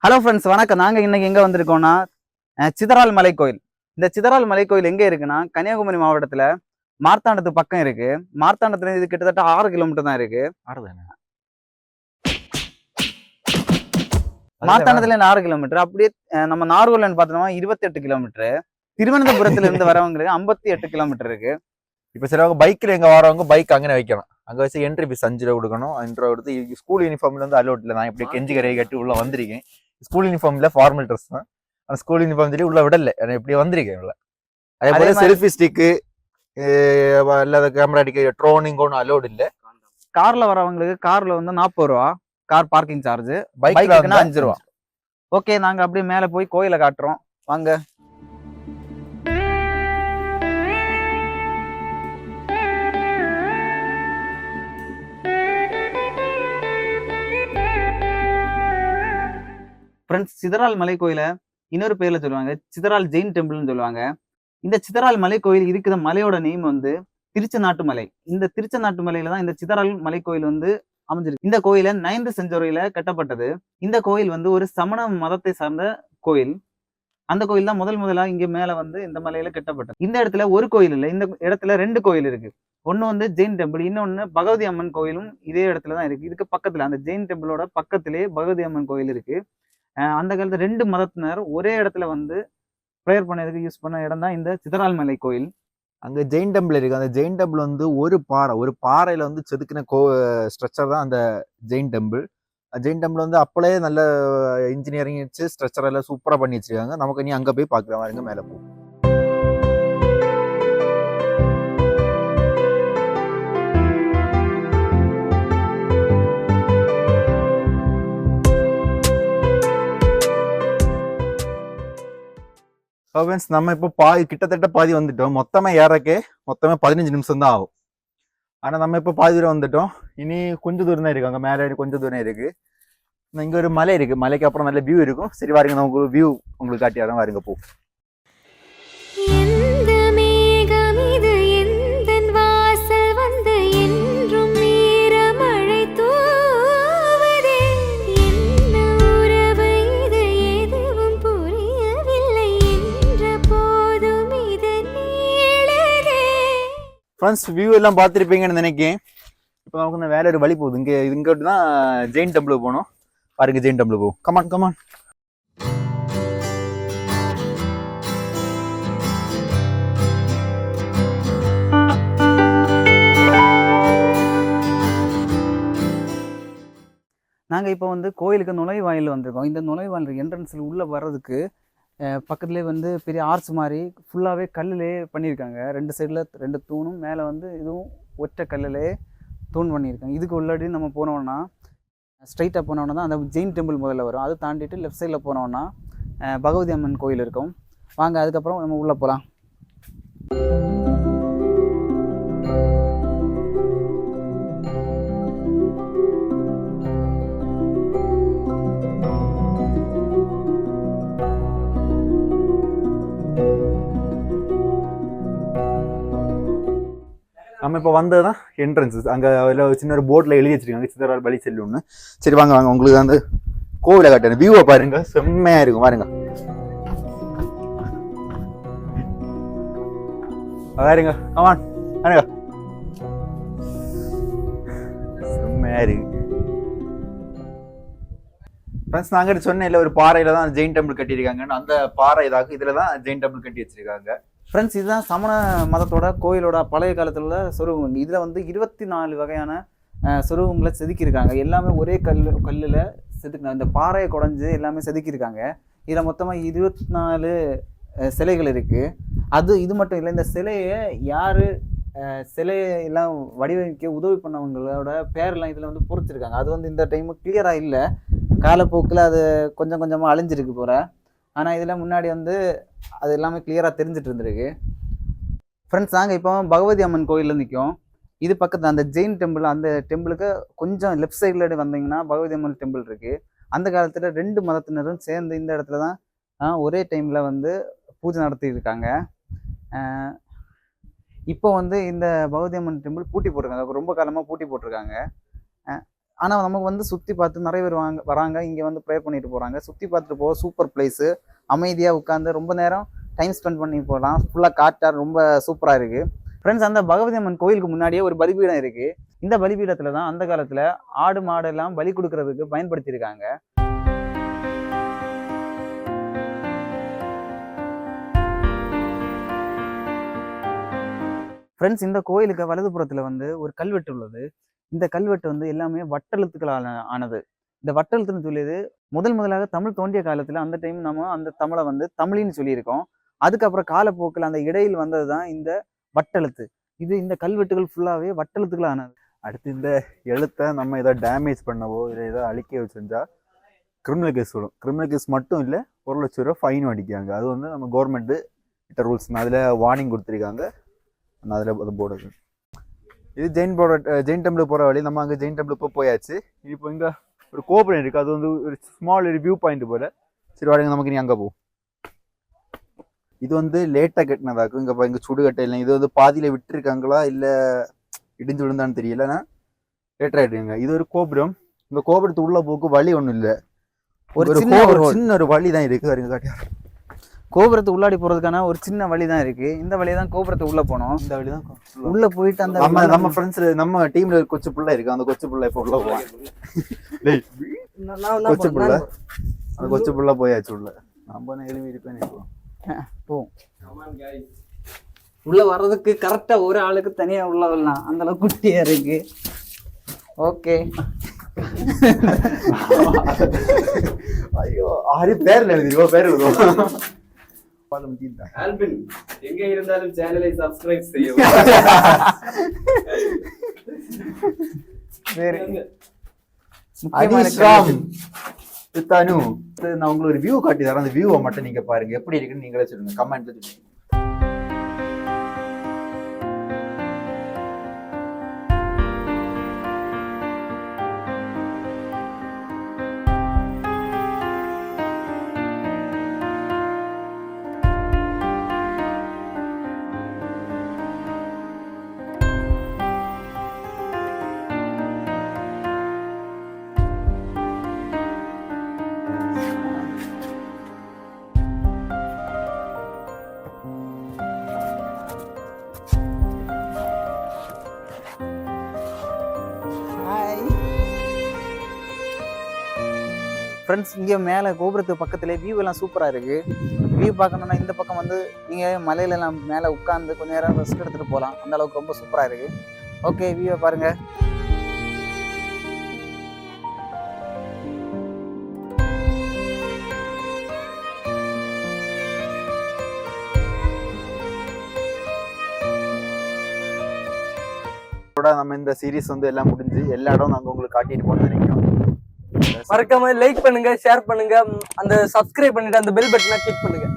Hello friends, வணக்கம். நாங்கள் இன்னைக்கு எங்கே வந்திருக்கோம்னா சிதறால் மலை கோயில். இந்த சிதறால் மலை கோயில் எங்கே இருக்குன்னா கன்னியாகுமரி மாவட்டத்தில் மார்த்தாண்டத்து பக்கம் இருக்கு. மார்த்தாண்டத்துல இது கிட்டத்தட்ட 6 கிலோமீட்டர் தான் இருக்கு. மார்த்தாண்டத்துல 6 கிலோமீட்டர். அப்படியே நம்ம நார்கோலன்னு பார்த்தோம்னா 28 கிலோமீட்டர். திருவனந்தபுரத்துல இருந்து வரவங்களுக்கு 58 கிலோமீட்டர் இருக்கு. இப்போ சிலவங்க பைக்கில் எங்கே வரவங்க பைக் அங்கே வைக்கணும். அங்கே வச்சு என்ட்ரி ஃபீஸ் 5 ரூபா கொடுக்கணும். 5 ரூபா கொடுத்து ஸ்கூல் யூனிஃபார்ம்ல வந்து அலோட் இல்லை. நான் இப்படி கெஞ்சி கரையை கட்டி உள்ள வந்திருக்கேன். ஸ்கூல் யூனிஃபார்ம்ல ஃபார்மல் ட்ரெஸ் தான். ஆனால் ஸ்கூல் யூனிஃபார்ம் சொல்லி உள்ள விடல. இப்படி வந்திருக்கேன் உள்ள. அதே போல செல்ஃபி ஸ்டிக்கு இல்லாத கேமரா அடிக்க ட்ரோனிங் ஒன்றும் அலோட் இல்லை. கார்ல வரவங்களுக்கு கார்ல வந்து 40 ரூபா கார் பார்க்கிங் சார்ஜ், பைக்குன்னா 5 ரூபா. ஓகே, நாங்க அப்படியே மேல போய் கோயிலை காட்டுறோம், வாங்க. ஃப்ரெண்ட்ஸ், சிதறால் மலை கோயிலை இன்னொரு பேர்ல சொல்லுவாங்க, சிதறால் ஜெயின் டெம்பிள்னு சொல்லுவாங்க. இந்த சிதறால் மலை கோயில் இருக்கிற மலையோட நேம் வந்து திருச்சநாட்டு மலை. இந்த திருச்சநாட்டு மலையில தான் இந்த சிதறால் மலை கோயில் வந்து அமைஞ்சிருக்கு. இந்த கோயில 9th செஞ்சுரியில கட்டப்பட்டது. இந்த கோயில் வந்து ஒரு சமண மதத்தை சார்ந்த கோயில். அந்த கோயில் தான் முதலா இங்க மேல வந்து இந்த மலையில கட்டப்பட்டது. இந்த இடத்துல ஒரு கோயில் இல்லை, இந்த இடத்துல 2 கோயில் இருக்கு. ஒண்ணு வந்து ஜெயின் டெம்பிள், இன்னொன்னு பகவதி அம்மன் கோயிலும் இதே இடத்துலதான் இருக்கு. இதுக்கு பக்கத்துல அந்த ஜெயின் டெம்பிளோட பக்கத்திலே பகவதி அம்மன் கோயில் இருக்கு. அந்த காலத்துல 2 மதத்தினர் ஒரே இடத்துல வந்து ப்ரேயர் பண்ணதுக்கு யூஸ் பண்ண இடம் தான் இந்த சிதறால் மலை கோயில். அங்க ஜெயின் டெம்பிள் இருக்கு. அந்த ஜெயின் டெம்பிள் வந்து ஒரு பாறையில வந்து செதுக்கின ஸ்ட்ரக்சர் தான் அந்த ஜெயின் டெம்பிள். ஜெயின் டெம்பிள் வந்து அப்பளே நல்ல இன்ஜினியரிங் வச்சு ஸ்ட்ரக்சர் எல்லாம் சூப்பரா பண்ணி வச்சிருக்காங்க. நமக்கு நீ அங்க போய் பாக்குற மாதிரி மேல போ. நம்ம இப்போ கிட்டத்தட்ட பாதி வந்துட்டோம். மொத்தமே 15 நிமிஷம் தான் ஆகும். ஆனா நம்ம இப்போ பாதி தூரம் வந்துட்டோம். இனி கொஞ்சம் தூரம் தான் இருக்கு. அங்க மேலே கொஞ்சம் தூரம் இருக்கு. இங்க ஒரு மலை இருக்கு. மலைக்கு அப்புறம் நல்ல வியூ இருக்கும். சரி வாருங்க, நான் உங்களுக்கு வியூ உங்களுக்கு காட்டியாதான் வாருங்க போ. ஃப்ரெண்ட்ஸ், வியூ எல்லாம் பார்த்துருப்பீங்கன்னு நினைக்கிறேன். இப்போ நமக்கு இந்த வேலை ஒரு வழி போகுது. இங்கே தான் ஜெயின் டெம்பிளுக்கு போகணும். பாருங்க, ஜெயின் டெம்பிள் போகும். Come on come on. நாங்கள் இப்போ வந்து கோயிலுக்கு நுழைவாயில் வந்திருக்கோம். இந்த நுழைவாயில் என்ட்ரன்ஸில் உள்ளே வர்றதுக்கு பக்கத்துலேயே வந்து பெரிய ஆர்ச் மாதிரி ஃபுல்லாகவே கல்லுலே பண்ணியிருக்காங்க. 2 சைடில் 2 தூணும், மேலே வந்து இதுவும் ஒற்றை கல்லுலே தூண் பண்ணியிருக்காங்க. இதுக்கு உள்ளாடி நம்ம போனோம்னா ஸ்ட்ரைட்டாக போனோன்னா தான் அந்த ஜெயின் டெம்பிள் முதல்ல வரும். அது தாண்டிட்டு லெஃப்ட் சைடில் போனோம்னா பகவதி அம்மன் கோயில் இருக்கும். வாங்க, அதுக்கப்புறம் நம்ம உள்ளே போகலாம். நம்ம இப்போ வந்ததுதான் என்ட்ரன்ஸ். அங்கே சின்ன ஒரு போர்டில் எழுதி வச்சிருக்காங்க, சிதறால் வழி செல்லும்னு. சரி வாங்க வாங்க, உங்களுக்கு அந்த கோவிலை காட்டுறேன். வியூவை பாருங்க, செம்மையா இருக்கும் பாருங்க. பாருங்க, கமான் பாருங்க, செம்மையா இருக்கு. ஃப்ரெண்ட்ஸ், நாங்கள் சொன்னேன் ஒரு பாறையில தான் ஜெயின் டெம்பிள் கட்டியிருக்காங்க. அந்த பாறை இதாக இதுல தான் ஜெயின் டெம்பிள் கட்டி வச்சிருக்காங்க. ஃப்ரெண்ட்ஸ், இதுதான் சமண மதத்தோட கோயிலோட பழைய காலத்தில் உள்ள சொருவங்கள். இதில் வந்து 24 வகையான சொருவங்களை செதுக்கியிருக்காங்க. எல்லாமே ஒரே கல்லில் செதுக்கினாங்க. இந்த பாறையை குடைஞ்சு எல்லாமே செதுக்கியிருக்காங்க. இதில் மொத்தமாக 24 சிலைகள் இருக்குது. இது மட்டும் இல்லை, இந்த சிலையை யார் சிலையெல்லாம் வடிவமைக்க உதவி பண்ணவங்களோட பேரெல்லாம் இதில் வந்து பொறிச்சிருக்காங்க. அது வந்து இந்த டைமு கிளியராக இல்லை, காலப்போக்கில் அது கொஞ்சம் கொஞ்சமாக அழிஞ்சிருக்கு போகிற. ஆனால் இதில் முன்னாடி வந்து அது எல்லாமே கிளியராக தெரிஞ்சிட்டு இருந்திருக்கு. ஃப்ரெண்ட்ஸ், நாங்கள் இப்போ பகவதி அம்மன் கோயிலில் நிற்கும். இது பக்கத்தில் அந்த ஜெயின் டெம்பிள், அந்த டெம்பிளுக்கு கொஞ்சம் லெஃப்ட் சைடில் வந்தீங்கன்னா பகவதி அம்மன் டெம்பிள் இருக்குது. அந்த காலத்தில் 2 மதத்தினரும் சேர்ந்து இந்த இடத்துல தான் ஒரே டைமில் வந்து பூஜை நடத்தியிருக்காங்க. இப்போ வந்து இந்த பகவதி அம்மன் டெம்பிள் பூட்டி போட்டிருக்காங்க. ரொம்ப காலமாக பூட்டி போட்டிருக்காங்க. ஆனால் நமக்கு வந்து சுற்றி பார்த்து நிறைய பேர் வராங்க, இங்கே வந்து ப்ரே பண்ணிட்டு போகிறாங்க. சுற்றி பார்த்துட்டு போக சூப்பர் பிளேஸு, அமைதியாக உட்காந்து ரொம்ப நேரம் டைம் ஸ்பெண்ட் பண்ணி போகலாம். ஃபுல்லாக காற்றா ரொம்ப சூப்பராக இருக்குது. ஃப்ரெண்ட்ஸ், அந்த பகவதி அம்மன் கோயிலுக்கு முன்னாடியே ஒரு பலிபீடம் இருக்குது. இந்த பலிபீடத்தில் தான் அந்த காலத்தில் ஆடு மாடெல்லாம் பலி கொடுக்கறதுக்கு பயன்படுத்தியிருக்காங்க. ஃப்ரெண்ட்ஸ், இந்த கோயிலுக்கு வலதுபுறத்தில் வந்து ஒரு கல்வெட்டு உள்ளது. இந்த கல்வெட்டு வந்து எல்லாமே வட்டெழுத்துக்களால் ஆனது. இந்த வட்டெழுத்துன்னு சொல்லியது முதலாக தமிழ் தோன்றிய காலத்தில் அந்த டைம் நம்ம அந்த தமிழை வந்து தமிழின்னு சொல்லியிருக்கோம். அதுக்கப்புறம் காலப்போக்கில் அந்த இடையில் வந்தது தான் இந்த வட்டெழுத்து. இந்த கல்வெட்டுகள் ஃபுல்லாகவே வட்டெழுத்துக்களாக ஆனது. அடுத்து இந்த எழுத்தை நம்ம ஏதாவது டேமேஜ் பண்ணவோ இல்லை ஏதாவது அழிக்க செஞ்சால் கிரிமினல் கேஸ் வரும். கிரிமினல் கேஸ் மட்டும் இல்லை, 1 லட்சம் ரூபா ஃபைனும் அடிக்காங்க. அது வந்து நம்ம கவர்மெண்ட்டு கிட்ட ரூல்ஸ், அதில் வார்னிங் கொடுத்துருக்காங்க. அதில் அது போடுது. இது ஜெயின் டெம்பிள் போகிற வழி. நம்ம அங்கே ஜெயின் டெம்பிள் போயாச்சு. இப்போ இங்கே ஒரு கோபுரம் இருக்குது. அது வந்து ஒரு ஸ்மால் ஒரு வியூ பாயிண்ட் போல். சரி வாடகை, நமக்கு நீ அங்கே போ. இது வந்து லேட்டாக கட்டினதாக்கும். இங்கே சுடுகட்டை இல்லை. இது வந்து பாதியில் விட்டுருக்காங்களா இல்லை இடிஞ்சு விழுந்தான்னு தெரியலன்னா லேட்டர் ஆகிடுங்க. இது ஒரு கோபுரம். இந்த கோபுரத்து உள்ள போக்கு வழி ஒன்றும் இல்லை. ஒரு சின்ன ஒரு வழி தான் இருக்குது. வருங்க காட்டியா. கோபுரத்து உள்ளாடி போகிறதுக்கான ஒரு சின்ன வழி தான் இருக்குது. இந்த வழி தான் கோபுரத்து உள்ளே போனோம். இந்த வழி தான் உள்ளே போயிட்டு அந்த நம்ம ஃப்ரெண்ட்ஸ் நம்ம டீமில் கொச்சு பிள்ளை இருக்குது. அந்த கொச்சு பிள்ளை இப்போ உள்ள போவான். கொச்சு பிள்ளை அந்த கொச்சு பிள்ளை போயாச்சு உள்ள. நம்ம எழுதி இருப்பேன் போவோம். உள்ள வர்றதுக்கு கரெக்டா ஒரு ஆளுக்கு தனியா உள்ள வரலாம், அந்த அளவுக்கு குட்டியா இருக்கு. ஓகே. ஐயோ, ஆறு பேர்ல எழுதிருவோ, பேர் எழுதுவோம். ஆல்பின், எங்க இருந்தாலும் சேனலை சப்ஸ்கிரைப் செய்யவும். தனு, நான் உங்களுக்கு ஒரு வியூ காட்டி தரேன். அந்த வியூவை மட்டும் நீங்க பாருங்க, எப்படி இருக்குன்னு நீங்களே சொல்லுங்க, கமெண்ட்ல சொல்லுங்க. ஃப்ரெண்ட்ஸ், இங்கே மேலே கோபுரத்து பக்கத்துல வியூ எல்லாம் சூப்பராக இருக்குது. வியூ பார்க்கணுன்னா இந்த பக்கம் வந்து நீங்கள் மலையிலலாம் மேலே உட்காந்து கொஞ்சம் நேரம் ரெஸ்ட் எடுத்துகிட்டு போகலாம். அந்த அளவுக்கு ரொம்ப சூப்பராக இருக்குது. ஓகே, வியூவை பாருங்கள். நம்ம இந்த சீரீஸ் வந்து எல்லாம் முடிஞ்சு எல்லா இடம் நாங்கள் உங்களுக்கு காட்டிட்டு போகணும்னு நினைக்கிறோம். மறக்காம லைக் பண்ணுங்க, ஷேர் பண்ணுங்க, அந்த சப்ஸ்கிரைப் பண்ணிட்டு அந்த பெல் பட்டனை கிளிக் பண்ணுங்க.